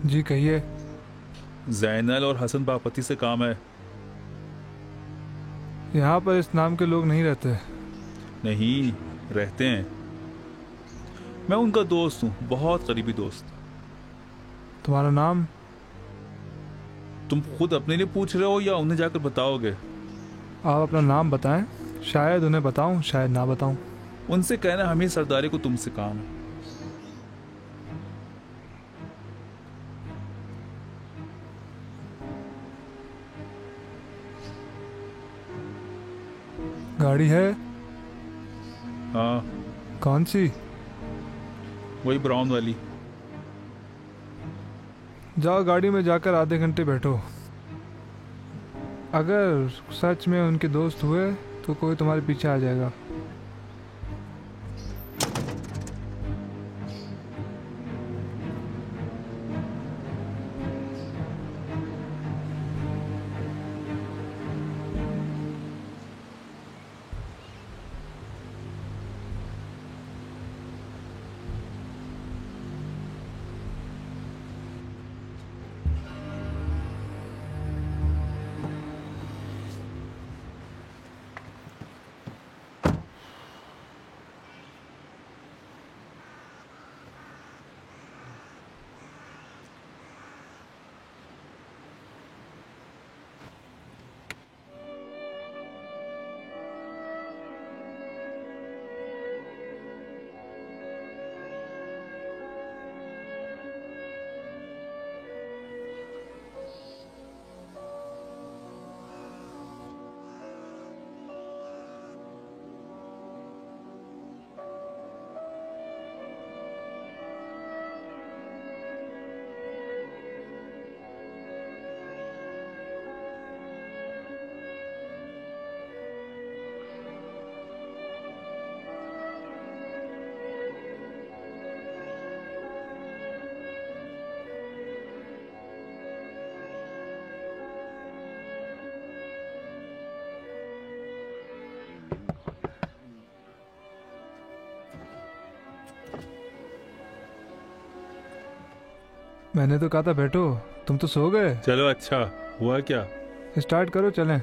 जी कहिए। जैनल और हसन बापति से काम है। यहाँ पर इस नाम के लोग नहीं रहते। नहीं, रहते हैं। मैं उनका दोस्त हूँ, बहुत करीबी दोस्त। तुम्हारा नाम? तुम खुद अपने लिए पूछ रहे हो या उन्हें जाकर बताओगे? आप अपना नाम बताएं। शायद उन्हें बताऊं, शायद ना बताऊं। उनसे कहना हमें सरदारी को तुमसे काम है। गाड़ी है? हाँ, कौन सी? वही ब्राउन वाली। जाओ गाड़ी में जाकर आधे घंटे बैठो। अगर सच में उनके दोस्त हुए तो कोई तुम्हारे पीछे आ जाएगा। मैंने तो कहा था बैठो, तुम तो सो गए। चलो, अच्छा हुआ क्या? स्टार्ट करो, चलें।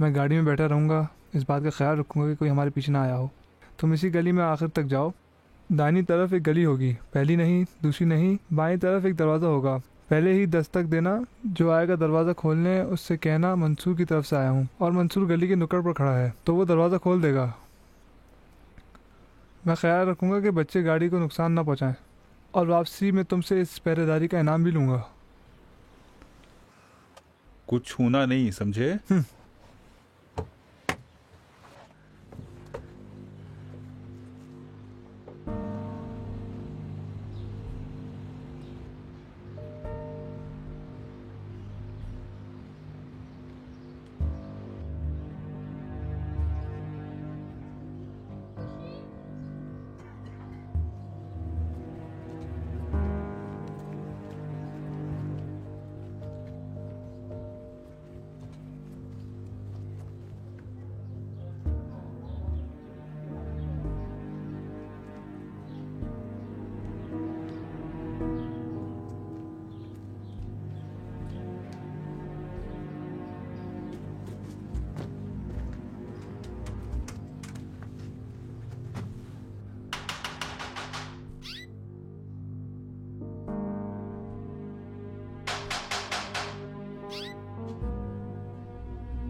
मैं गाड़ी में बैठा रहूँगा, इस बात का ख्याल रखूँगा कि कोई हमारे पीछे ना आया हो। तुम इसी गली में आखिर तक जाओ। दाहिनी तरफ एक गली होगी, पहली नहीं, दूसरी नहीं, बाईं तरफ एक दरवाज़ा होगा। पहले ही दस्तक देना, जो आएगा दरवाज़ा खोलने उससे कहना मंसूर की तरफ से आया हूँ और मंसूर गली के नुक्कड़ पर खड़ा है, तो वो दरवाज़ा खोल देगा। मैं ख्याल रखूँगा कि बच्चे गाड़ी को नुकसान ना पहुँचाएं और वापसी में तुमसे इस पहरेदारी का इनाम भी लूँगा। कुछ छूना नहीं, समझे?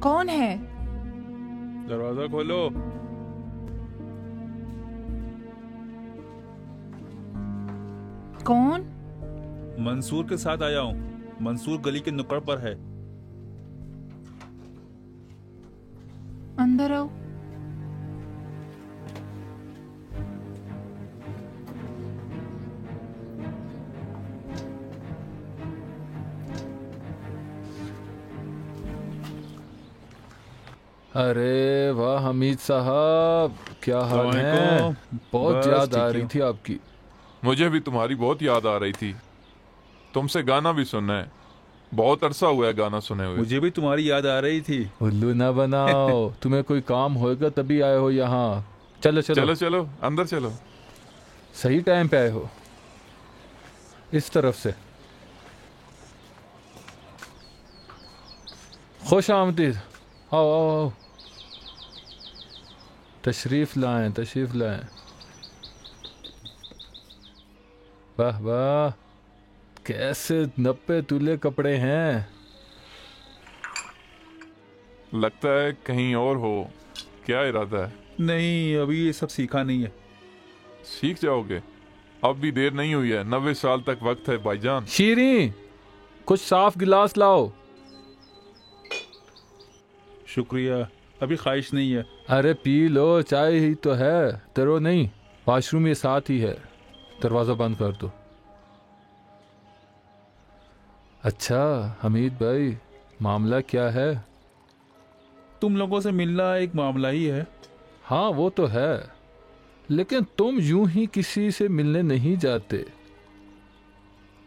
कौन है? दरवाजा खोलो। कौन? मंसूर के साथ आया हूँ। मंसूर गली के नुक्कड़ पर है। अंदर आओ। अरे वाह हमीद साहब, क्या हाल है? अस्सलामुअलैकुम। बहुत बस याद आ ठीक रही हूँ। थी आपकी। मुझे भी तुम्हारी बहुत याद आ रही थी। तुमसे गाना भी सुनना है, बहुत अरसा हुआ है गाना सुने हुए। मुझे भी तुम्हारी याद आ रही थी। उल्लू ना बनाओ, तुम्हें कोई काम होएगा तभी आए हो यहाँ। चलो चलो, चलो चलो अंदर चलो। सही टाइम पे आए हो। इस तरफ से। खुश आमदीद। आओ आओ आओ, तशरीफ लाएं तशरीफ लाएं। वाह वाह, कैसे नप्पे तुले कपड़े हैं। लगता है कहीं और हो, क्या इरादा है? नहीं, अभी ये सब सीखा नहीं है। सीख जाओगे, अब भी देर नहीं हुई है। 90 साल तक वक्त है भाईजान। शीरी, कुछ साफ गिलास लाओ। शुक्रिया, अभी ख्वाहिश नहीं है। अरे पी लो, चाय ही तो है। डरो नहीं, वॉशरूम ये साथ ही है। दरवाज़ा बंद कर दो। अच्छा हमीद भाई, मामला क्या है? तुम लोगों से मिलना एक मामला ही है। हाँ वो तो है, लेकिन तुम यूं ही किसी से मिलने नहीं जाते।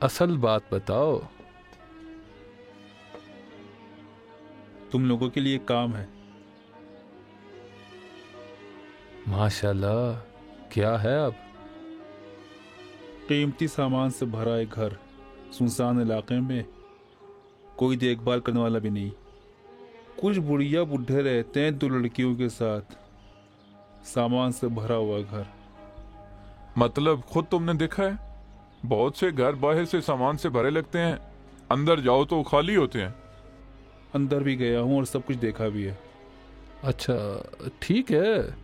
असल बात बताओ। तुम लोगों के लिए एक काम है। माशाल्लाह, क्या है अब? कीमती सामान से भरा एक घर, सुनसान इलाके में, कोई देखभाल करने वाला भी नहीं। कुछ बुढ़िया बुढ़े रहते हैं 2 लड़कियों के साथ। सामान से भरा हुआ घर। मतलब खुद तुमने देखा है, बहुत से घर बाहर से सामान से भरे लगते हैं, अंदर जाओ तो खाली होते हैं। अंदर भी गया हूँ और सब कुछ देखा भी है। अच्छा ठीक है,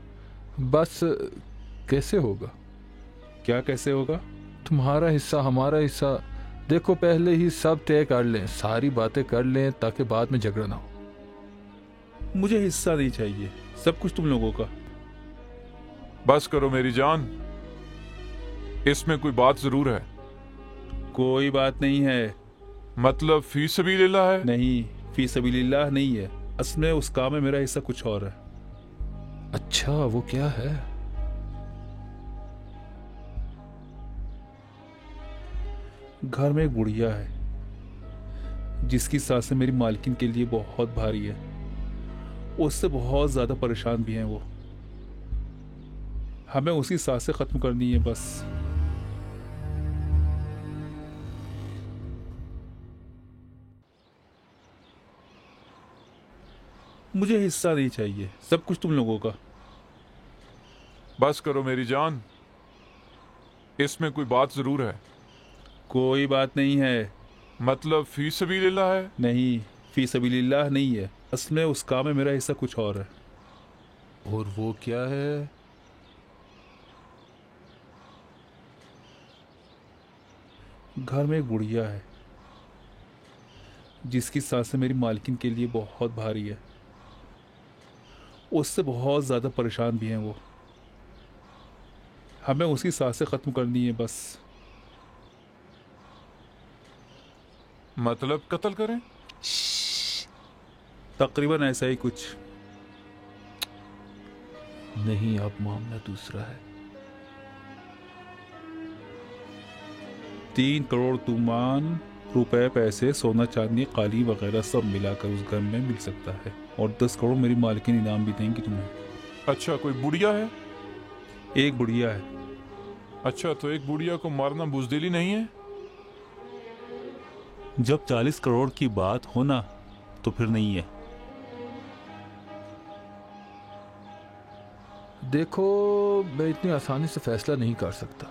बस कैसे होगा? क्या कैसे होगा? तुम्हारा हिस्सा हमारा हिस्सा, देखो पहले ही सब तय कर लें, सारी बातें कर लें ताकि बाद में झगड़ा ना हो। मुझे हिस्सा नहीं चाहिए, सब कुछ तुम लोगों का। बस करो मेरी जान, इसमें कोई बात जरूर है। कोई बात नहीं है। मतलब फी सबीलिल्लाह है? नहीं, फी सबीलिल्लाह नहीं है। असल में उस काम में मेरा हिस्सा कुछ और है। अच्छा वो क्या है? घर में एक बुढ़िया है जिसकी सांसें मेरी मालकिन के लिए बहुत भारी है। उससे बहुत ज्यादा परेशान भी हैं वो। हमें उसकी सांसें खत्म करनी है बस। मुझे हिस्सा नहीं चाहिए, सब कुछ तुम लोगों का। बस करो मेरी जान, इसमें कोई बात जरूर है। कोई बात नहीं है। मतलब फी सबीलिल्लाह है? नहीं, फी सबीलिल्लाह नहीं है। असल में उस काम में मेरा हिस्सा कुछ और है। और वो क्या है? घर में एक बुढ़िया है जिसकी सांसें मेरी मालकिन के लिए बहुत भारी है। उससे बहुत ज्यादा परेशान भी हैं वो। हमें उसकी सांसें खत्म करनी है बस। मतलब कत्ल करें? तकरीबन ऐसा ही कुछ। नहीं, अब मामला दूसरा है। 3 करोड़ तुमान रुपए, पैसे, सोना चांदी, काली वगैरह सब मिलाकर उस घर में मिल सकता है। और 10 करोड़ मेरी मालकिन इनाम भी देंगी तुम्हें। अच्छा कोई बुढ़िया है? एक बुढ़िया है। अच्छा तो एक बुढ़िया को मारना बुजदिली नहीं है? जब 40 करोड़ की बात हो ना तो फिर नहीं है। देखो, मैं इतनी आसानी से फैसला नहीं कर सकता।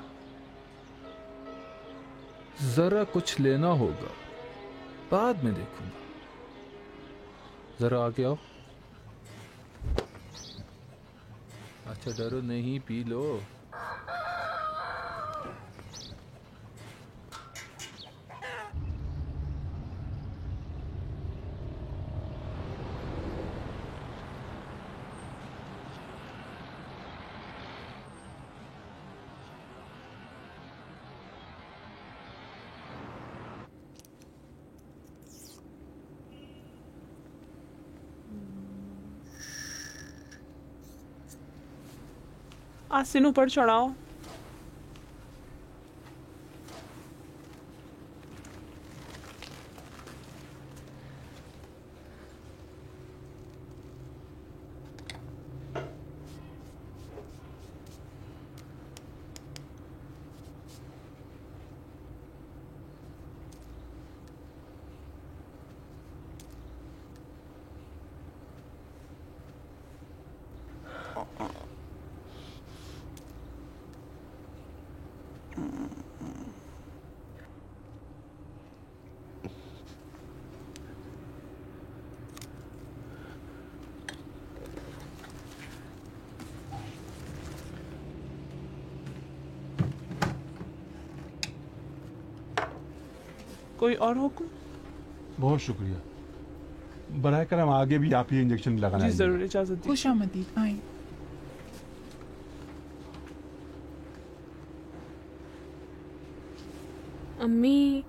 जरा कुछ लेना होगा, बाद में देखूंगा। जरा आगे आओ। अच्छा डरो नहीं, पी लो। आसिन ऊपर चढ़ाओ। कोई और हुक्म? बहुत शुक्रिया। बराए करम आगे भी आप ही इंजेक्शन लगाना। जी जरूर, इजाजत दी। खुश आमदीद, आए। अम्मी,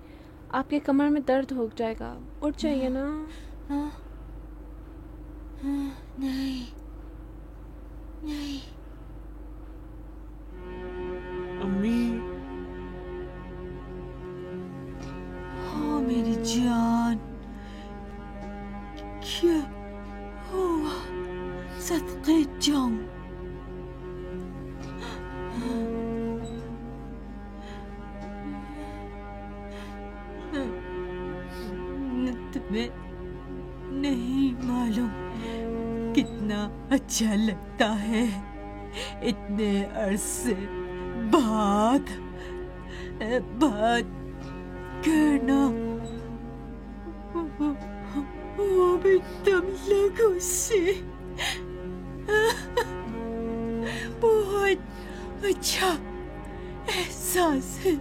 आपके कमर में दर्द हो जाएगा, उठ जाइए ना। नहीं नहीं। अम्मी। हाँ मेरी जान, क्या हुआ? सदके जाऊं। तुम्हें नहीं मालूम कितना अच्छा लगता है इतने अरसे बाद बात करना, वो भी तुम लोगों से। बहुत अच्छा एहसास है।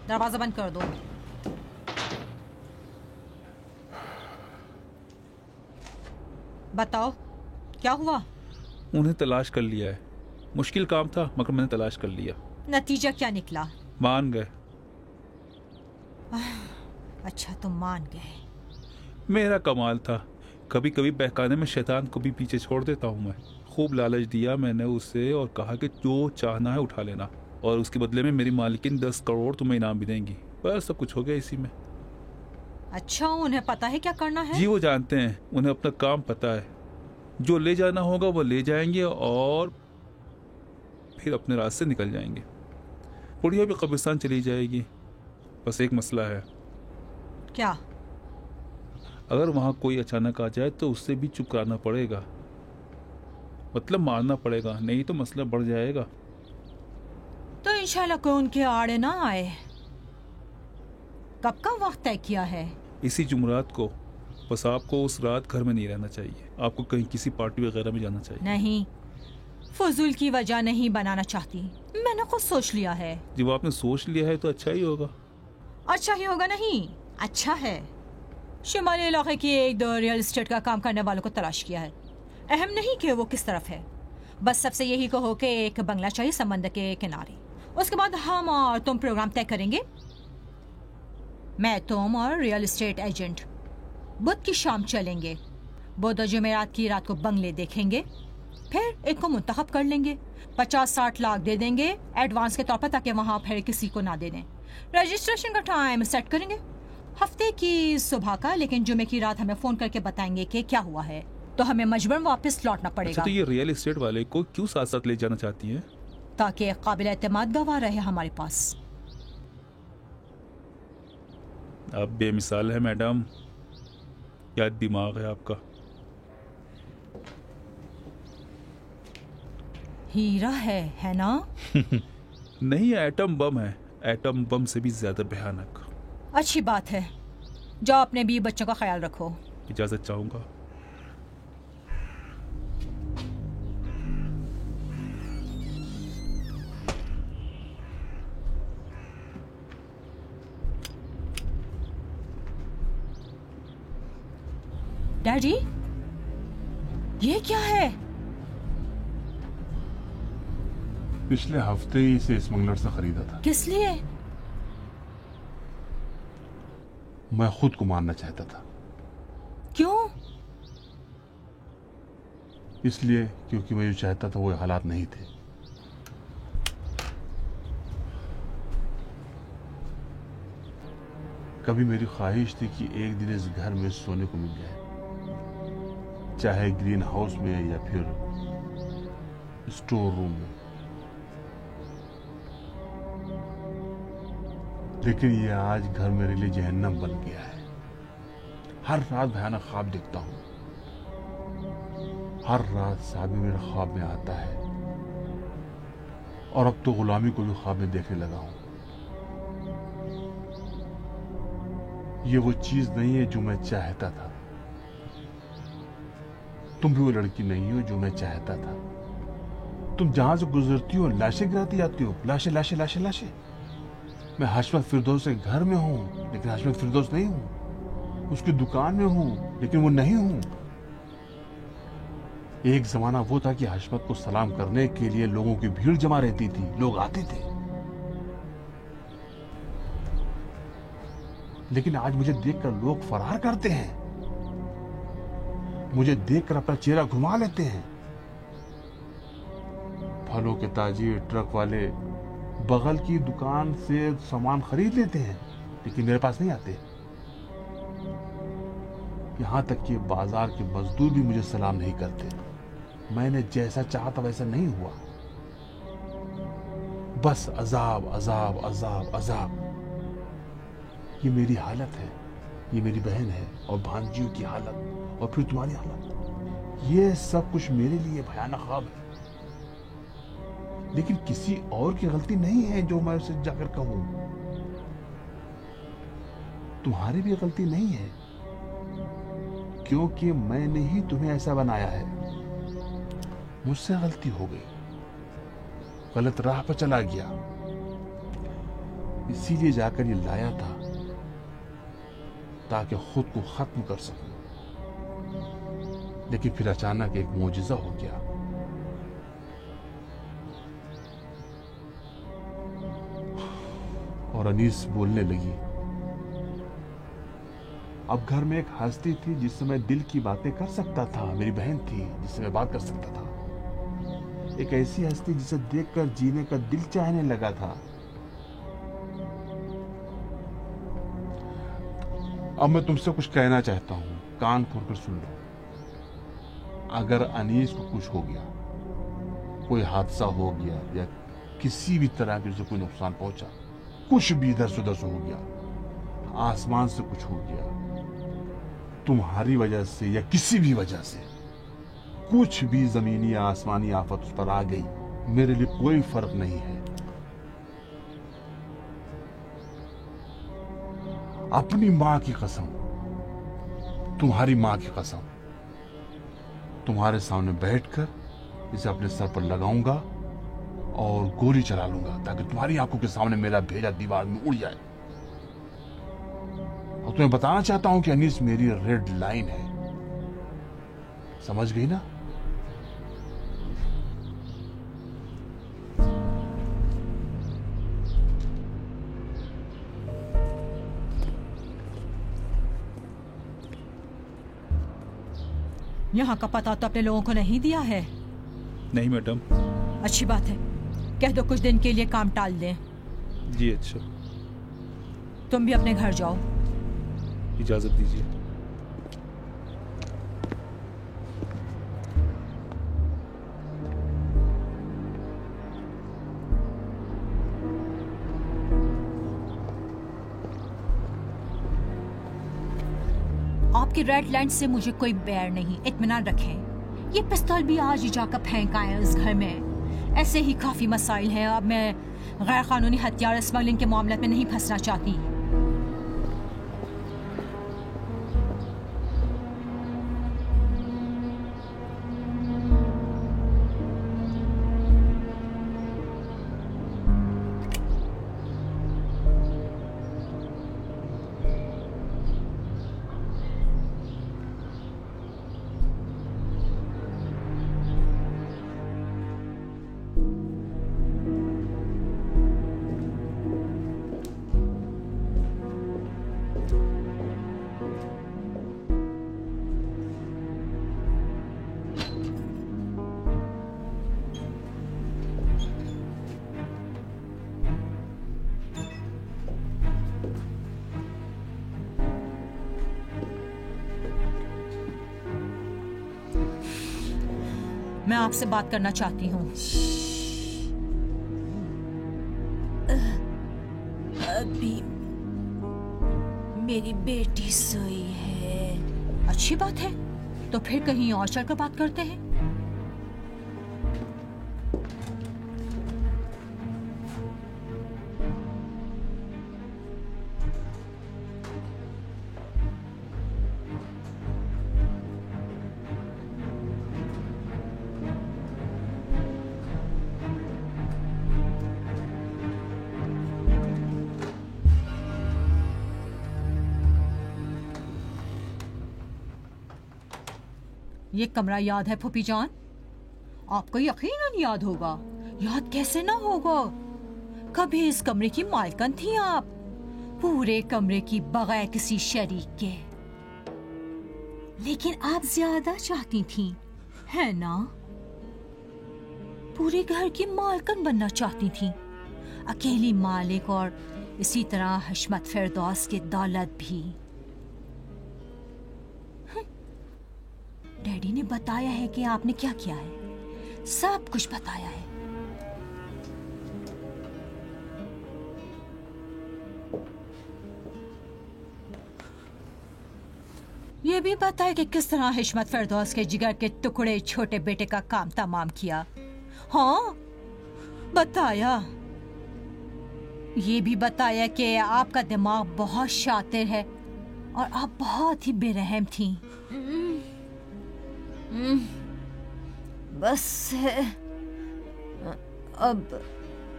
दरवाजा बंद कर दो। बताओ क्या हुआ? उन्हें तलाश कर लिया है। मुश्किल काम था मगर मैंने तलाश कर लिया। नतीजा क्या निकला? मान गए। अच्छा तुम मान गए। मेरा कमाल था। कभी कभी बहकाने में शैतान को भी पीछे छोड़ देता हूँ मैं। खूब लालच दिया मैंने उसे और कहा कि जो चाहना है उठा लेना, और उसके बदले में मेरी मालिकिन 10 करोड़ तुम्हें इनाम भी देंगी। बस सब कुछ हो गया इसी में। अच्छा उन्हें पता है क्या करना है? जी वो जानते हैं, उन्हें अपना काम पता है। जो ले जाना होगा वो ले जाएंगे और फिर अपने रास्ते से निकल जाएंगे। बुढ़िया भी कब्रिस्तान चली जाएगी। बस एक मसला है। क्या? अगर वहां कोई अचानक आ जाए तो उससे भी चुप कराना पड़ेगा, मतलब मारना पड़ेगा, नहीं तो मसला बढ़ जाएगा। तो इंशाल्लाह कोई उनके आड़े ना आए। कब का वक्त तय किया है? इसी जुमरात को। बस आपको उस रात घर में नहीं रहना चाहिए। आपको कहीं किसी पार्टी वगैरह में जाना चाहिए। नहीं, फजूल की वजह नहीं बनाना चाहती। मैंने खुद सोच लिया है। जब आपने सोच लिया है तो अच्छा ही होगा। अच्छा ही होगा नहीं, अच्छा है। शिमाली इलाके की एक दो रियल एस्टेट का काम करने वालों को तलाश किया है। अहम नहीं कि वो किस तरफ है, बस सबसे यही कहो कि एक बंगला चाहिए समंदर के किनारे। उसके बाद हम और तुम प्रोग्राम तय करेंगे। मैं, तुम और रियल एस्टेट एजेंट बुध की शाम चलेंगे। बुध और जुमेरात की रात को बंगले देखेंगे, फिर एक को मुंतखब कर लेंगे, 50-60 लाख दे देंगे एडवांस के तौर पर, ताकि वहां फिर किसी को ना दे दें। रजिस्ट्रेशन का टाइम सेट करेंगे हफ्ते की सुबह का, लेकिन जुमे की रात हमें फोन करके बताएंगे कि क्या हुआ है, तो हमें मजबूरन वापस लौटना अच्छा, पड़ेगा। तो ये रियल एस्टेट वाले को क्यों साथ साथ ले जाना चाहती हैं? ताकि काबिल एतमाद गवाह रहे हमारे पास। आप बेमिसाल है मैडम, क्या दिमाग है आपका। हीरा है ना? नहीं, एटम बम है, एटम बम से भी ज्यादा भयानक। अच्छी बात है, जाओ अपने बीवी बच्चों का ख्याल रखो। इजाजत चाहूंगा। डैडी, ये क्या है? पिछले हफ्ते ही इसे स्मगलर से खरीदा था। किस लिए? मैं खुद को मारना चाहता था। क्यों? इसलिए क्योंकि मैं जो चाहता था वो हालात नहीं थे। कभी मेरी ख्वाहिश थी कि एक दिन इस घर में सोने को मिल जाए, चाहे ग्रीन हाउस में या फिर स्टोर रूम में। लेकिन ये आज घर मेरे लिए जहन्नम बन गया है। हर रात भयानक ख्वाब देखता हूं। हर रात साबिर मेरे ख्वाब में आता है, और अब तो गुलामी को भी ख्वाब में देखने लगा हूं। ये वो चीज नहीं है जो मैं चाहता था। तुम भी वो लड़की नहीं हो जो मैं चाहता था। तुम जहां से गुजरती हो लाशें गिराती जाती हो, लाशें लाशें लाशें लाशें। मैं हशमत फिरदौस के घर में हूं, लेकिन हशमत फिरदौस नहीं हूं। उसकी दुकान में हूं, लेकिन वो नहीं हूं। एक जमाना वो था कि हशमत को सलाम करने के लिए लोगों की भीड़ जमा रहती थी, लोग आते थे। लेकिन आज मुझे देखकर लोग फरार करते हैं, मुझे देखकर अपना चेहरा घुमा लेते हैं। फलों के ताजिर, ट्रक वाले बगल की दुकान से सामान खरीद लेते हैं, लेकिन मेरे पास नहीं आते। यहां तक कि बाजार के मजदूर भी मुझे सलाम नहीं करते। मैंने जैसा चाहा था वैसा नहीं हुआ। बस अजाब अजाब अजाब अजाब। ये मेरी हालत है, ये मेरी बहन है, और भांजियों की हालत, और फिर तुम्हारी हालत। ये सब कुछ मेरे लिए भयानक ख्वाब है। लेकिन किसी और की गलती नहीं है जो मैं उसे जाकर कहूं। तुम्हारी भी गलती नहीं है, क्योंकि मैंने ही तुम्हें ऐसा बनाया है। मुझसे गलती हो गई, गलत राह पर चला गया, इसीलिए जाकर ये लाया था ताकि खुद को खत्म कर सकूं। लेकिन फिर अचानक एक मौजिज़ा हो गया। और अनीस बोलने लगी। अब घर में एक हस्ती थी जिससे मैं दिल की बातें कर सकता था। मेरी बहन थी जिससे मैं बात कर सकता था। एक ऐसी हस्ती जिसे देखकर जीने का दिल चाहने लगा था। अब मैं तुमसे कुछ कहना चाहता हूं, कान खोलकर सुन लो। अगर अनीस को कुछ हो गया, कोई हादसा हो गया, या किसी भी तरह के उसे कोई नुकसान पहुंचा, कुछ भी इधर से उधर से हो गया, आसमान से कुछ हो गया, तुम्हारी वजह से या किसी भी वजह से, कुछ भी जमीनी या आसमानी आफत उस पर आ गई, मेरे लिए कोई फर्क नहीं है। अपनी मां की कसम, तुम्हारी मां की कसम, तुम्हारे सामने बैठकर इसे अपने सर पर लगाऊंगा और गोली चला लूंगा, ताकि तुम्हारी आंखों के सामने मेरा भेजा दीवार में उड़ जाए। और तुम्हें बताना चाहता हूं कि अनीस मेरी रेड लाइन है। समझ गई ना? यहाँ का पता तो अपने लोगों को नहीं दिया है? नहीं मैडम। अच्छी बात है, कह दो कुछ दिन के लिए काम टाल दें। जी अच्छा। तुम भी अपने घर जाओ। इजाज़त दीजिए। आपकी रेड लाइन से मुझे कोई बैर नहीं, इत्मीनान रखें। ये पिस्तौल भी आज ही जाकर फेंक आए उस घर में। ऐसे ही काफी मसाइल हैं। अब मैं गैर कानूनी हथियार स्मगलिंग के मामले में नहीं फंसना चाहती। मैं आपसे बात करना चाहती हूँ। अभी मेरी बेटी सोई है। अच्छी बात है, तो फिर कहीं और चलकर बात करते हैं। ये कमरा याद है फूफी जान? आपको यकीनन याद होगा। याद कैसे ना होगा? कभी इस कमरे की मालकन थी आप, पूरे कमरे की बगैर किसी शरीक के। लेकिन आप ज्यादा चाहती थी, है ना? पूरे घर की मालकन बनना चाहती थी, अकेली मालिक, और इसी तरह हशमत फिरदौस की दौलत भी। डैडी ने बताया है कि आपने क्या किया है, सब कुछ बताया है। ये भी पता है कि किस तरह हिशमत फिरदौस के जिगर के टुकड़े छोटे बेटे का काम तमाम किया। हाँ बताया। ये भी बताया कि आपका दिमाग बहुत शातिर है और आप बहुत ही बेरहम थी। बस है, अब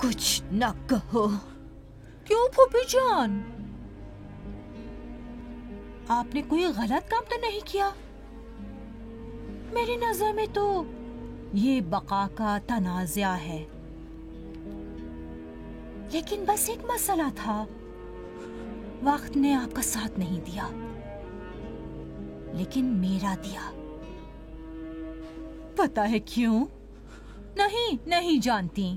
कुछ न कहो। क्यों फूफी जान? आपने कोई गलत काम तो नहीं किया? मेरी नजर में तो ये बका का तनाज़ा है। लेकिन बस एक मसला था, वक्त ने आपका साथ नहीं दिया, लेकिन मेरा दिया। पता है क्यों? नहीं जानती।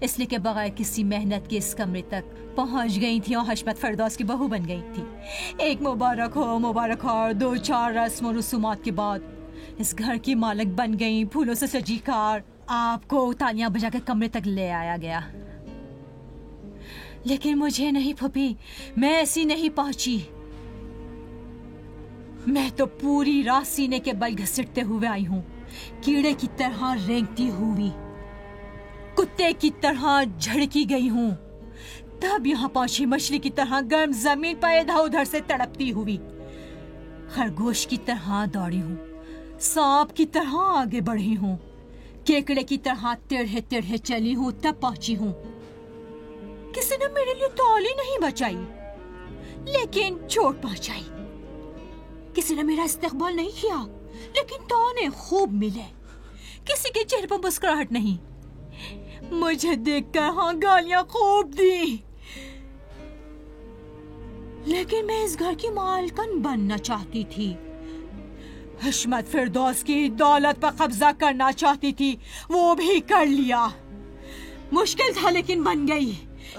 इसलिए कि बगैर किसी मेहनत के इस कमरे तक पहुंच गई थी और हशमत फिरदौस की बहू बन गई थी। एक मुबारक हो, और 2-4 रस्म और रसूमात के बाद इस घर की मालिक बन गई। फूलों से सजी कार आपको तालियां बजा के कमरे तक ले आया गया। लेकिन मुझे नहीं फूफी, मैं ऐसी नहीं पहुंची। मैं तो पूरी रात सीने के बल घसीटते हुए आई हूँ, कीड़े की तरह रेंगती हुई, कुत्ते की तरह झड़की गई हूँ। तब यहाँ पहुंची मछली की तरह गर्म जमीन पर इधर उधर से तड़पती हुई, खरगोश की तरह दौड़ी हूँ, सांप की तरह आगे बढ़ी हूँ, केकड़े की तरह टेढ़े टेढ़े चली हूँ, तब पहुंची हूँ। किसी ने मेरे लिए ताली नहीं बचाई, लेकिन चोट पहुंचाई। किसी ने मेरा इस्तकबाल नहीं किया, लेकिन ताने खूब मिले। किसी के चेहरे पर मुस्कुराहट नहीं, मुझे देखकर हाँ गालियां खूब दी। लेकिन मैं इस घर की मालकन बनना चाहती थी। हिशमत फिरदौस की दौलत पर कब्जा करना चाहती थी, वो भी कर लिया। मुश्किल था लेकिन बन गई।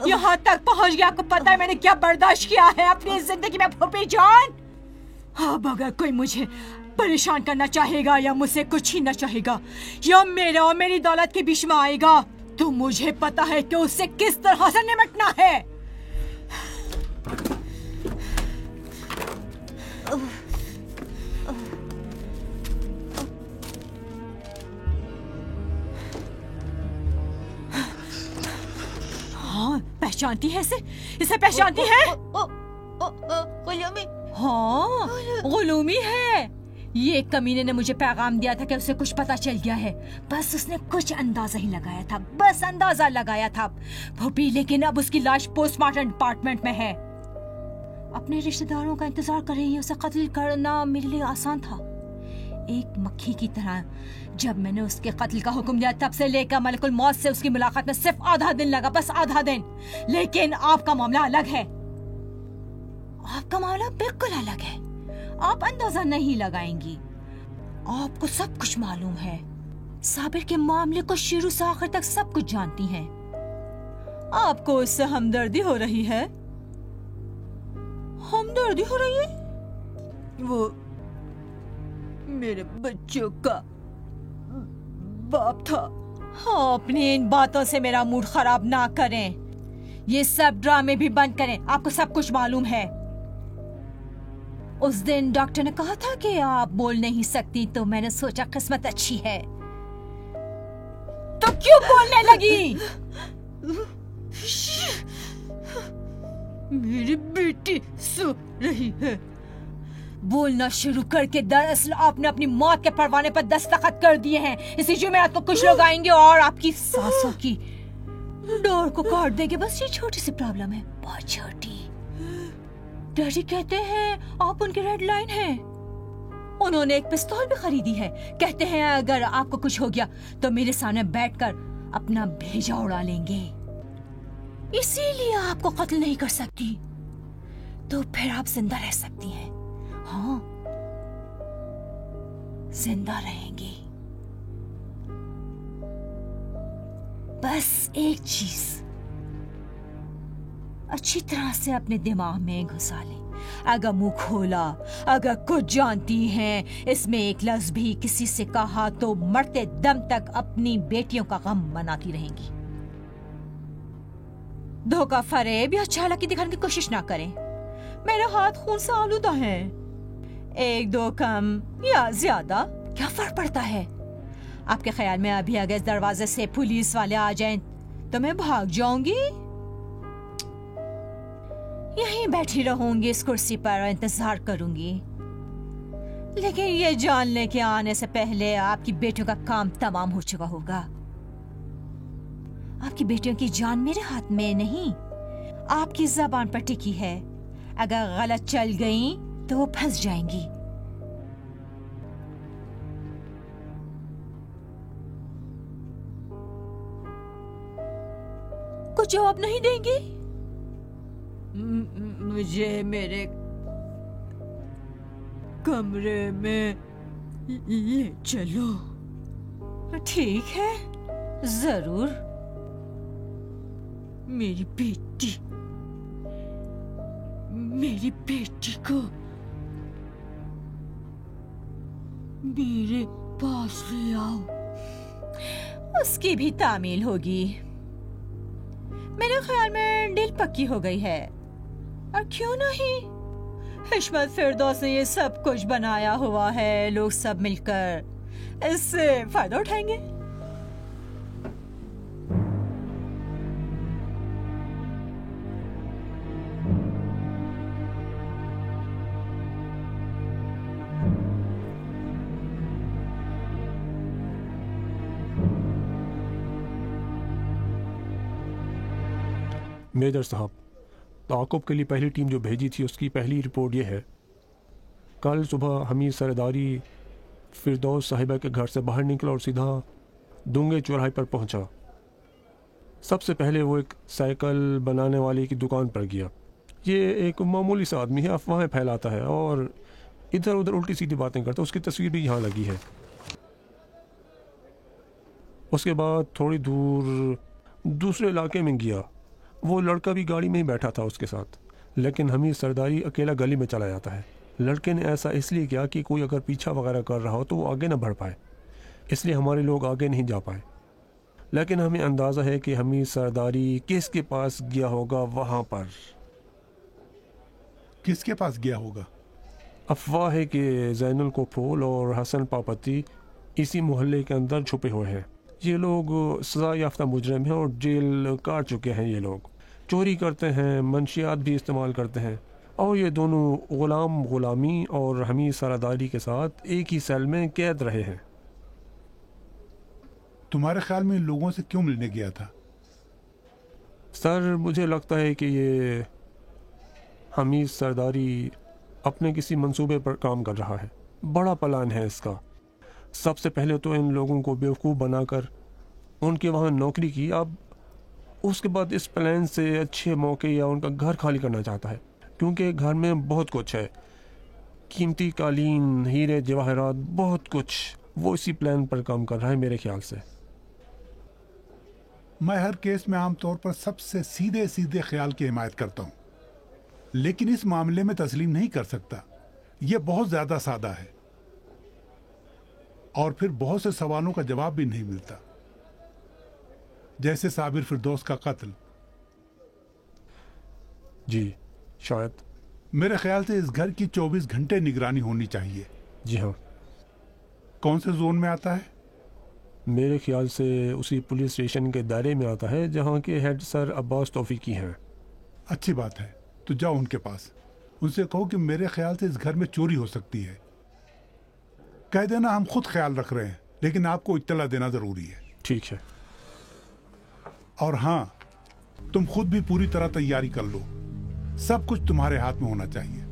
यहाँ तक पहुँच गया। आपको पता है मैंने क्या बर्दाश्त किया है अपनी जिंदगी में फूफी जान। अब अगर कोई मुझे परेशान करना चाहेगा या मुझसे कुछ छीनना चाहेगा या मेरा और मेरी दौलत के बीच में आएगा, तो मुझे पता है कि उससे किस तरह से निपटना है। हाँ, पहचानती है इसे पहचानती है? गुलामी। हाँ, गुलामी है। ये कमीने ने मुझे पैगाम दिया था कि उसे कुछ पता चल गया है। बस उसने कुछ अंदाजा ही लगाया था, बस अंदाजा लगाया था भूपी। लेकिन अब उसकी लाश पोस्टमार्टम डिपार्टमेंट में है। अपने रिश्तेदारों का इंतजार कर रही है। उसे कत्ल करना मेरे लिए आसान था, एक मक्खी की तरह। जब मैंने उसके कत्ल का हुक्म दिया तब से लेकर मलकुल मौत से उसकी मुलाकात में सिर्फ आधा दिन लगा, बस आधा दिन। लेकिन आपका मामला अलग है। आपका मामला बिल्कुल अलग है। आप अंदाजा नहीं लगाएंगी। आपको सब कुछ मालूम है। साबिर के मामले को शुरू से आखिर तक सब कुछ जानती हैं। आपको उससे हमदर्दी हो रही है? हमदर्दी हो रही है? वो मेरे बच्चों का बाप था। हाँ, अपनी इन बातों से मेरा मूड खराब ना करें। ये सब ड्रामे भी बंद करें। आपको सब कुछ मालूम है। उस दिन डॉक्टर ने कहा था कि आप बोल नहीं सकती, तो मैंने सोचा किस्मत अच्छी है। तो क्यों बोलने लगी? मेरी बेटी सो रही है। बोलना शुरू करके दरअसल आपने अपनी मौत के परवाने पर दस्तखत कर दिए हैं। इसी जुमेरात को कुछ लोग आएंगे और आपकी सांसों की डोर को काट देंगे। बस ये छोटी सी प्रॉब्लम है, बहुत छोटी। डैडी कहते हैं आप उनकी रेड लाइन हैं। उन्होंने एक पिस्तौल भी खरीदी है। कहते हैं अगर आपको कुछ हो गया तो मेरे सामने बैठकर अपना भेजा उड़ा लेंगे। इसीलिए आपको कत्ल नहीं कर सकती। तो फिर आप जिंदा रह सकती हैं। हाँ, जिंदा रहेंगी। बस एक चीज अच्छी तरह से अपने दिमाग में घुसा लें। अगर मुंह खोला, अगर कुछ जानती हैं, इसमें एक लफ्ज भी किसी से कहा तो मरते दम तक अपनी बेटियों का गम मनाती रहेंगी। धोखा फरेब या चालाकी दिखाने की कोशिश ना करें। मेरे हाथ खून से आलूदा हैं। एक दो कम या ज्यादा क्या फर्क पड़ता है? आपके ख्याल में अभी अगर इस दरवाजे से पुलिस वाले आ जाएं तो मैं भाग जाऊंगी? यहीं बैठी रहूंगी इस कुर्सी पर और इंतजार करूंगी। लेकिन ये जानने के आने से पहले आपकी बेटियों का काम तमाम हो चुका होगा। आपकी बेटियों की जान मेरे हाथ में नहीं, आपकी ज़बान पर टिकी है। अगर गलत चल गई तो वो फंस जाएंगी। कुछ जवाब नहीं देंगी? मुझे मेरे कमरे में ले चलो। ठीक है, जरूर। मेरी बेटी को मेरे पास ले आओ। उसकी भी तामील होगी। मेरे ख्याल में डील पक्की हो गई है। और क्यों नहीं, हिशमत फिरदौस ने ये सब कुछ बनाया हुआ है। लोग सब मिलकर इससे फायदा उठाएंगे। मेजर साहब, ताक़ुब के लिए पहली टीम जो भेजी थी उसकी पहली रिपोर्ट ये है। कल सुबह हमीद सरदारी फिरदौस साहिबा के घर से बाहर निकला और सीधा दुंगे चौराहे पर पहुंचा। सबसे पहले वो एक साइकिल बनाने वाले की दुकान पर गया। ये एक मामूली सा आदमी है, अफवाहें फैलाता है और इधर उधर उल्टी सीधी बातें करता। उसकी तस्वीर भी यहाँ लगी है। उसके बाद थोड़ी दूर दूसरे इलाके में गया। वो लड़का भी गाड़ी में ही बैठा था उसके साथ, लेकिन हमीद सरदारी अकेला गली में चला जाता है। लड़के ने ऐसा इसलिए किया कि कोई अगर पीछा वगैरह कर रहा हो तो वो आगे ना बढ़ पाए, इसलिए हमारे लोग आगे नहीं जा पाए। लेकिन हमें अंदाज़ा है कि हमीद सरदारी किसके पास गया होगा वहाँ पर। किसके पास गया होगा? अफवाह है कि जैनुल कोफोल और हसन पापती इसी मोहल्ले के अंदर छुपे हुए हैं। ये लोग सज़ा याफ्ता मुजरिम हैं और जेल काट चुके हैं। ये लोग चोरी करते हैं, मंशियात भी इस्तेमाल करते हैं, और ये दोनों गुलामी और हमीद सरदारी के साथ एक ही सेल में कैद रहे हैं। तुम्हारे ख्याल में इन लोगों से क्यों मिलने गया था? सर, मुझे लगता है कि ये हमीद सरदारी अपने किसी मंसूबे पर काम कर रहा है। बड़ा प्लान है इसका। सबसे पहले तो इन लोगों को बेवकूफ़ बनाकर उनके वहाँ नौकरी की। अब उसके बाद इस प्लान से अच्छे मौके या उनका घर खाली करना चाहता है, क्योंकि घर में बहुत कुछ है, कीमती कालीन, हीरे जवाहरात, बहुत कुछ। वो इसी प्लान पर काम कर रहा है मेरे ख्याल से। मैं हर केस में आमतौर पर सबसे सीधे सीधे ख्याल की हिमायत करता हूँ, लेकिन इस मामले में तस्लीम नहीं कर सकता। यह बहुत ज्यादा सादा है और फिर बहुत से सवालों का जवाब भी नहीं मिलता, जैसे साबिर फिरदौस का कत्ल। जी शायद। मेरे ख्याल से इस घर की 24 घंटे निगरानी होनी चाहिए। जी हाँ। कौन से जोन में आता है? मेरे ख्याल से उसी पुलिस स्टेशन के दायरे में आता है जहाँ के हेड सर अब्बास तौफीकी हैं। अच्छी बात है, तो जाओ उनके पास, उनसे कहो कि मेरे ख्याल से इस घर में चोरी हो सकती है। कह देना हम खुद ख्याल रख रहे हैं, लेकिन आपको इत्तला देना जरूरी है। ठीक है। और हाँ, तुम खुद भी पूरी तरह तैयारी कर लो। सब कुछ तुम्हारे हाथ में होना चाहिए।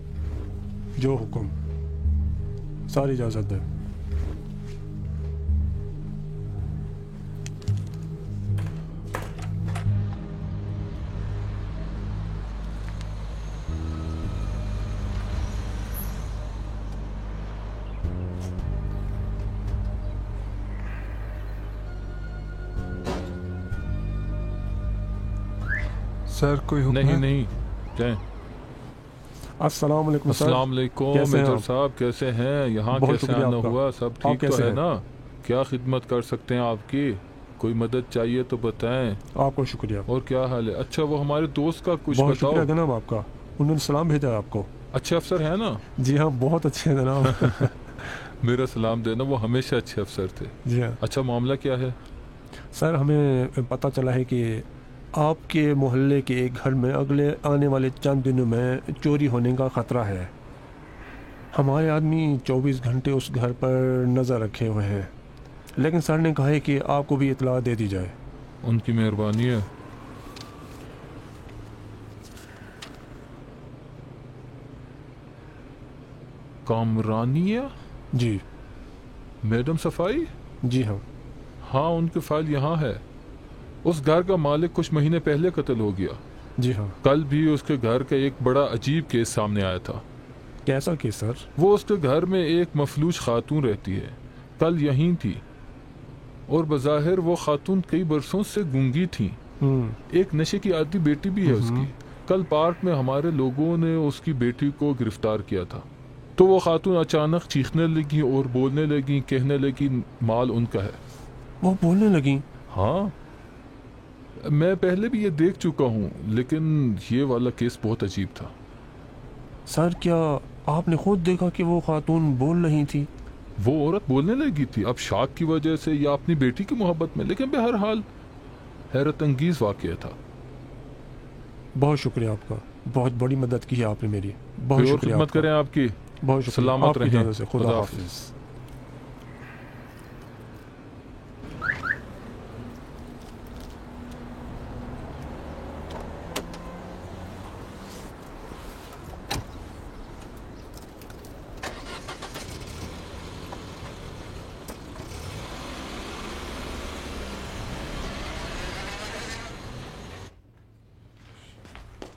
जो हुक्म। सारी इजाजत दे। सर कोई हुक्म नहीं है? नहीं जाए। अस्सलाम वालेकुम सर। अस्सलाम वालेकुम कैसे हैं मेजर आप? साहब, कैसे हैं? यहाँ बहुत कैसे शुक्रिया आना आपका। हुआ? सब आप ठीक तो कैसे है हैं? ना? क्या खिदमत कर सकते हैं आपकी? कोई मदद चाहिए तो बताएं। आपको शुक्रिया। और क्या हाल है? अच्छा, वो हमारे दोस्त का कुछ बहुत बताओ। शुक्रिया जनाब आपका, उन्होंने सलाम भेजा है आपको। अच्छे अफसर है ना? जी हाँ, बहुत अच्छे हैं जनाब। मेरा सलाम देना, वो हमेशा अच्छे अफसर थे। जी हाँ। अच्छा, मामला क्या है? सर, हमें पता चला है कि आपके मोहल्ले के एक घर में अगले आने वाले चंद दिनों में चोरी होने का ख़तरा है। हमारे आदमी 24 घंटे उस घर पर नज़र रखे हुए हैं, लेकिन सर ने कहा है कि आपको भी इतला दे दी जाए। उनकी मेहरबानी है। कामरानिया? जी। मैडम सफाई? जी हाँ। हाँ, उनकी फाइल यहाँ है। उस घर का मालिक कुछ महीने पहले कत्ल हो गया। जी हाँ। कल भी उसके घर का एक बड़ा अजीब केस सामने आया था। कैसा केस सर? वो उसके घर में एक मफलूज खातून रहती है, कल यहीं थी, और बज़ाहिर वो खातून कई बरसों से गूंगी थी। एक नशे की आदी बेटी भी है उसकी। कल पार्क में हमारे लोगों ने उसकी बेटी को गिरफ्तार किया था, तो वो खातून अचानक चीखने लगी और बोलने लगी, कहने लगी माल उनका है। वो बोलने लगी? हाँ, मैं पहले भी ये देख चुका हूँ, लेकिन ये वाला केस बहुत अजीब था। सर, क्या आपने खुद देखा कि वो खातून बोल रही थी? वो औरत बोलने लगी थी, अब शाक की वजह से या अपनी बेटी की मोहब्बत में, लेकिन बहरहाल हैरत अंगेज वाक़या था। बहुत शुक्रिया आपका, बहुत बड़ी मदद की है आपने मेरी। बहुत शुक्रिया। खिदमत करें आपकी। बहुत शुक्रिया। सलामत आपकी रहें। इजाज़त से। खुदा हाफिज़।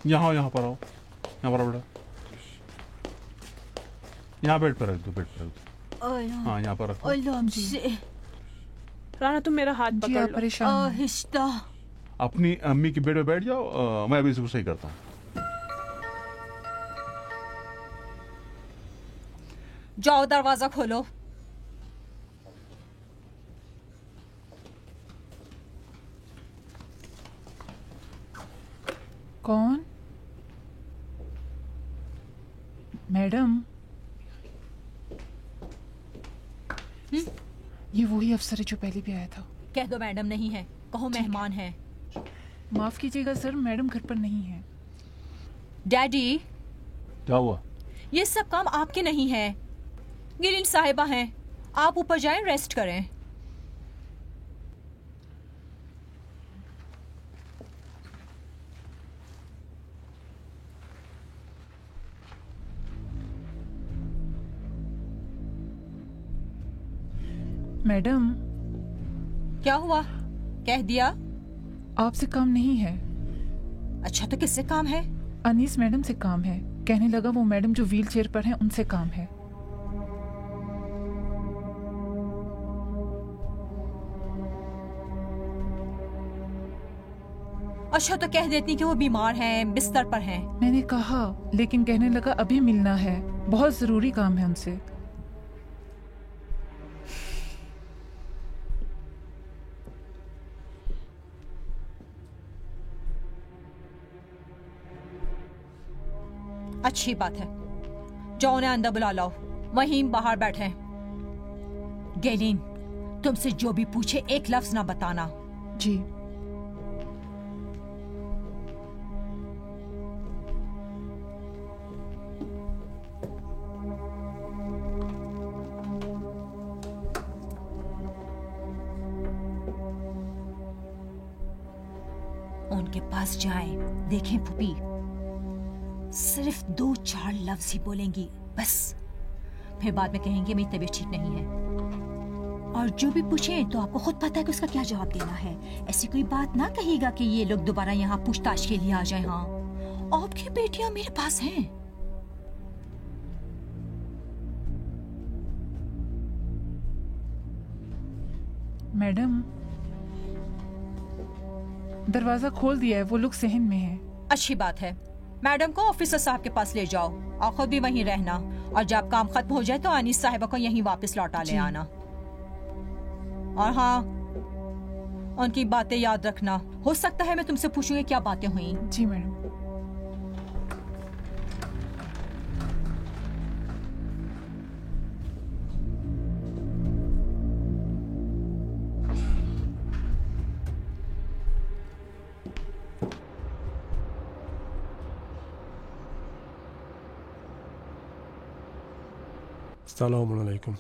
यहाँ पर आओ, यहाँ पर आओ बेटा। यहाँ बेड पर रख दो, बेड पर रख दो। हाँ यहाँ पर रखो। राना तुम मेरा हाथ पकड़ लो। परेशान आहिस्ता। अपनी अम्मी की बेड पे बैठ जाओ, मैं अभी इसको सही करता हूँ। जाओ दरवाजा खोलो। कौन? मैडम, ये वही अफसर है जो पहले भी आया था। कह दो मैडम नहीं है, कहो मेहमान है। माफ कीजिएगा सर, मैडम घर पर नहीं है। डैडी, क्या हुआ? ये सब काम आपके नहीं है, गिरीन साहिबा हैं। आप ऊपर जाएं, रेस्ट करें। मैडम, क्या हुआ? कह दिया। आपसे काम नहीं है। अच्छा तो किससे काम है? अनीस मैडम से काम है। कहने लगा वो मैडम जो व्हील चेयर पर हैं उनसे काम है। अच्छा तो कह देती कि वो बीमार हैं, बिस्तर पर हैं। मैंने कहा, लेकिन कहने लगा अभी मिलना है, बहुत जरूरी काम है उनसे। अच्छी बात है, जाओ उन्हें अंदर बुला लाओ, वहीं बाहर बैठे। गेलीन, तुमसे जो भी पूछे एक लफ्ज ना बताना। जी। उनके पास जाएं, देखें फूफी, सिर्फ 2-4 लफ्ज ही बोलेंगी बस। फिर बाद में कहेंगे मेरी तबीयत ठीक नहीं है। और जो भी पूछे तो आपको खुद पता है कि उसका क्या जवाब देना है। ऐसी कोई बात ना कहिएगा कि ये लोग दोबारा यहाँ पूछताछ के लिए आ जाए। हाँ, आपकी बेटियां मेरे पास हैं। मैडम, दरवाजा खोल दिया है, वो लोग सहन में हैं। अच्छी बात है, मैडम को ऑफिसर साहब के पास ले जाओ और खुद भी वहीं रहना। और जब काम खत्म हो जाए तो अनीस साहिबा को यहीं वापस लौटा ले आना। और हाँ, उनकी बातें याद रखना। हो सकता है मैं तुमसे पूछूंगी क्या बातें हुई। जी मैडम। अस्सलाम वालेकुम।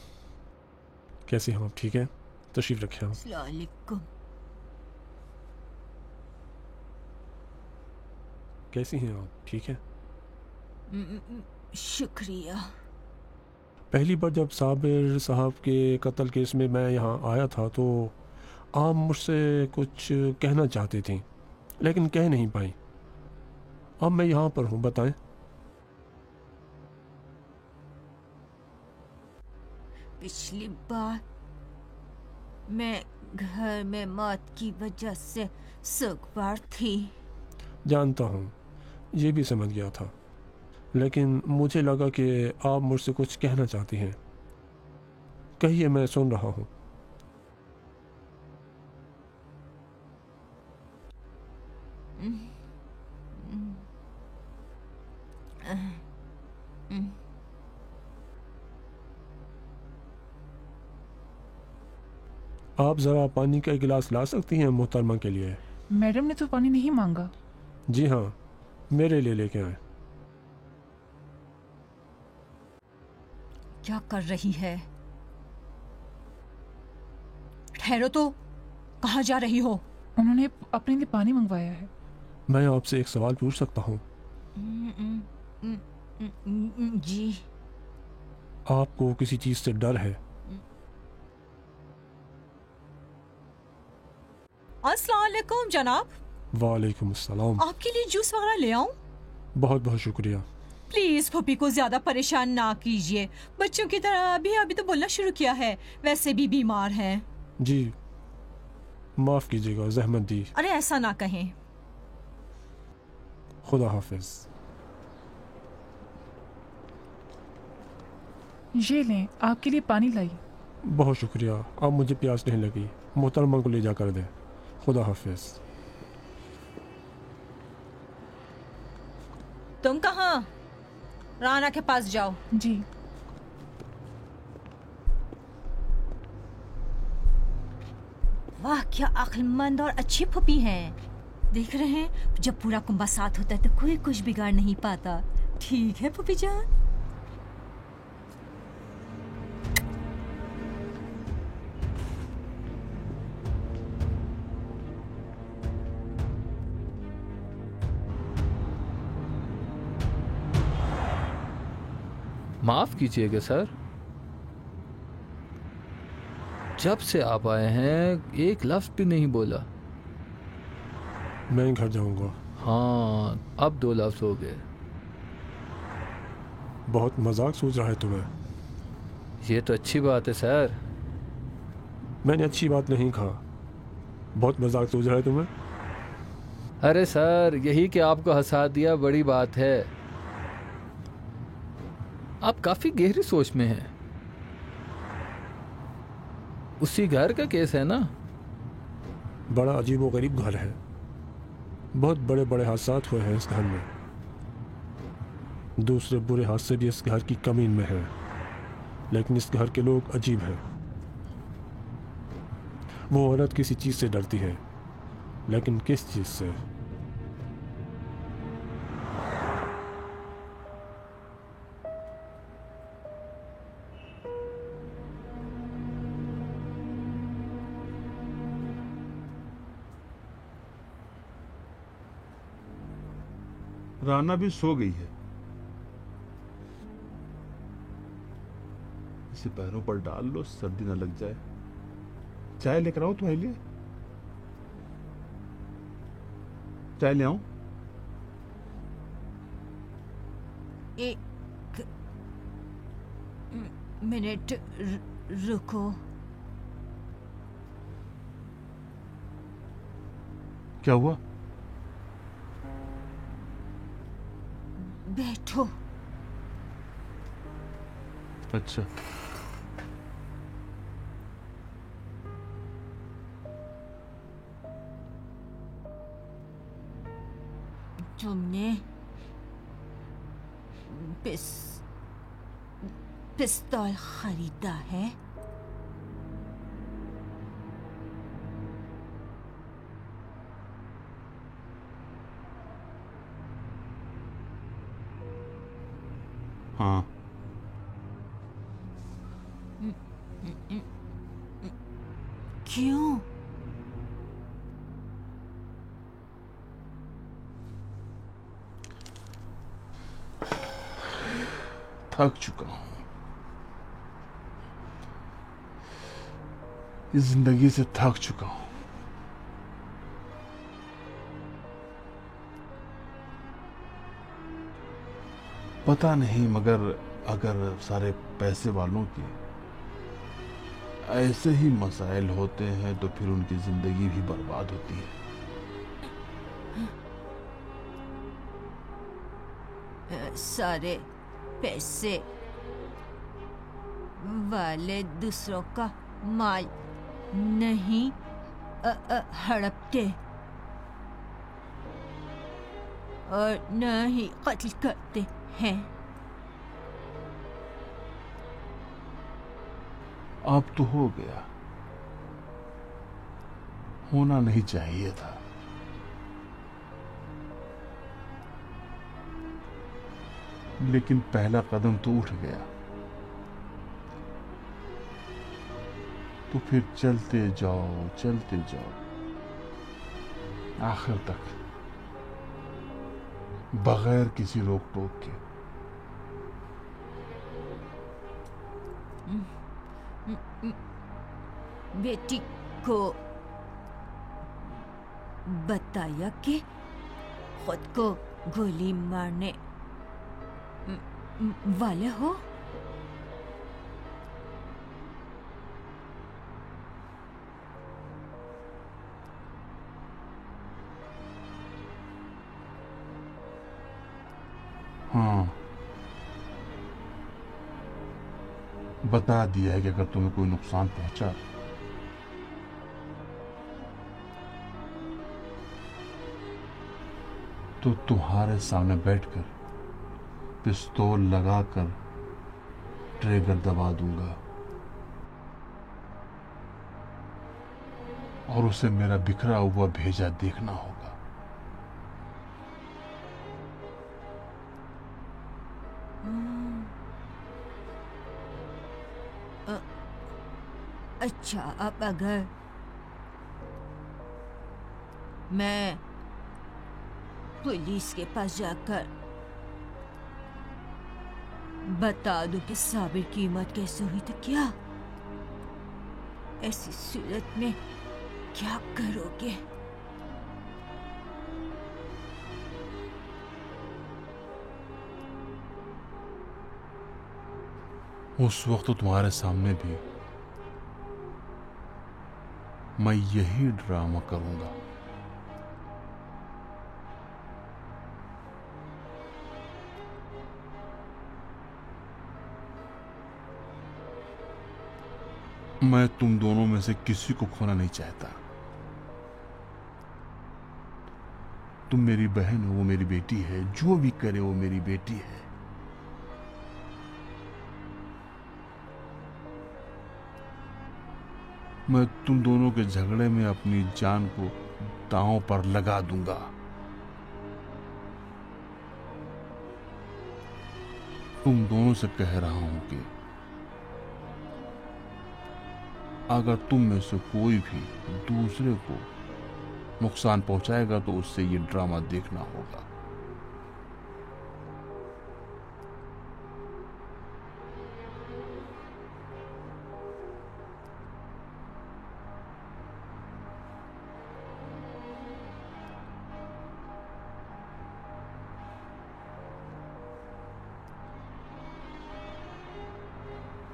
कैसे हैं आप? ठीक है, तशरीफ रखें आप। अस्सलाम वालेकुम। कैसी हैं आप? ठीक है। शुक्रिया। पहली बार जब साबिर साहब के कत्ल केस में मैं यहाँ आया था तो आप मुझसे कुछ कहना चाहती थी, लेकिन कह नहीं पाई। अब मैं यहाँ पर हूँ, बताएं। पिछली बार मैं घर में मौत की वजह से सुखवार थी। जानता हूँ, ये भी समझ गया था, लेकिन मुझे लगा कि आप मुझसे कुछ कहना चाहती हैं। कहिए, मैं सुन रहा हूँ। आप जरा पानी का एक गिलास ला सकती हैं मोहतरमा के लिए? मैडम ने तो पानी नहीं मांगा। जी हाँ, मेरे लिए लेके आए। क्या कर रही है? ठहरो तो, कहाँ जा रही हो? उन्होंने अपने लिए पानी मंगवाया है। मैं आपसे एक सवाल पूछ सकता हूँ? जी। आपको किसी चीज से डर है? अस्सलाम वालेकुम जनाब। वालेकुम अस्सलाम। आपके लिए जूस वगैरह ले आऊं? बहुत बहुत शुक्रिया। प्लीज फूफी को ज्यादा परेशान ना कीजिए। बच्चों की तरह अभी अभी तो बोलना शुरू किया है, वैसे भी बीमार है। जी माफ कीजिएगा, जहमत दी। अरे ऐसा ना कहें। खुदा हाफिज। ये लें, आपके लिए पानी लाई। बहुत शुक्रिया, अब मुझे प्यास नहीं लगी। मोहतरमा को ले जाकर दे। खुदा हाफिज। तुम कहाँ? राना के पास जाओ। जी। वाह क्या अक्लमंद और अच्छी फूफी हैं। देख रहे हैं, जब पूरा कुंबा साथ होता है तो कोई कुछ बिगाड़ नहीं पाता। ठीक है फूफी जान। माफ कीजिएगा सर, जब से आप आए हैं एक लफ्ज भी नहीं बोला। मैं घर जाऊंगा। हाँ, अब 2 लफ्ज हो गए। बहुत मजाक सूझ रहा है तुम्हें। ये तो अच्छी बात है सर। मैंने अच्छी बात नहीं कहा। बहुत मजाक सूझ रहा है तुम्हें। अरे सर, यही कि आपको हंसा दिया बड़ी बात है। आप काफी गहरी सोच में हैं। उसी घर का केस है ना? बड़ा अजीब व गरीब घर है। बहुत बड़े बड़े हादसात हुए हैं इस घर में। दूसरे बुरे हादसे भी इस घर की कमीन में हैं, लेकिन इस घर के लोग अजीब हैं। वो औरत किसी चीज से डरती है, लेकिन किस चीज से? राना भी सो गई है। इसे पैरों पर डाल लो, सर्दी न लग जाए। चाय लेकर आऊं तुम्हारे लिए? चाय ले आऊं? एक मिनट रुको। क्या हुआ? बैठो। अच्छा। तुमने पिस्तौल खरीदा है? हाँ। क्यों? थक चुका हूं। इस जिंदगी से थक चुका हूं। पता नहीं, मगर अगर सारे पैसे वालों के ऐसे ही मसाइल होते हैं तो फिर उनकी जिंदगी भी बर्बाद होती है। सारे पैसे वाले दूसरों का माल नहीं हड़पते और न ही कत्ल करते हैं। अब तो हो गया, होना नहीं चाहिए था। लेकिन पहला कदम तो उठ गया, तो फिर चलते जाओ आखिर तक, बगैर किसी रोक टोक के। बेटी को बताया कि खुद को गोली मारने वाले हो? हाँ, बता दिया है कि अगर तुम्हें कोई नुकसान पहुंचा तो तुम्हारे सामने बैठकर पिस्तौल लगाकर ट्रिगर दबा दूंगा और उसे मेरा बिखरा हुआ भेजा देखना होगा। अच्छा, अब अगर मैं पुलिस के पास जाकर बता दूं कि साबिर की मौत कैसे हुई तो क्या ऐसी सूरत में क्या करोगे? उस वक्त तो तुम्हारे सामने भी मैं यही ड्रामा करूंगा। मैं तुम दोनों में से किसी को खोना नहीं चाहता। तुम मेरी बहन हो, वो मेरी बेटी है, जो भी करे वो मेरी बेटी है। मैं तुम दोनों के झगड़े में अपनी जान को दांव पर लगा दूंगा। तुम दोनों से कह रहा हूं कि अगर तुम में से कोई भी दूसरे को नुकसान पहुंचाएगा तो उससे ये ड्रामा देखना होगा।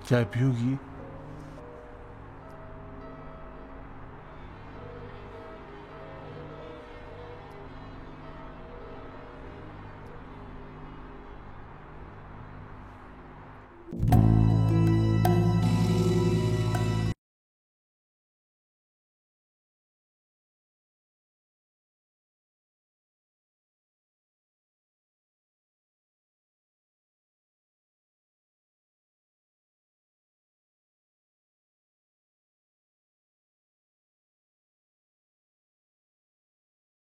चाय पियोगी?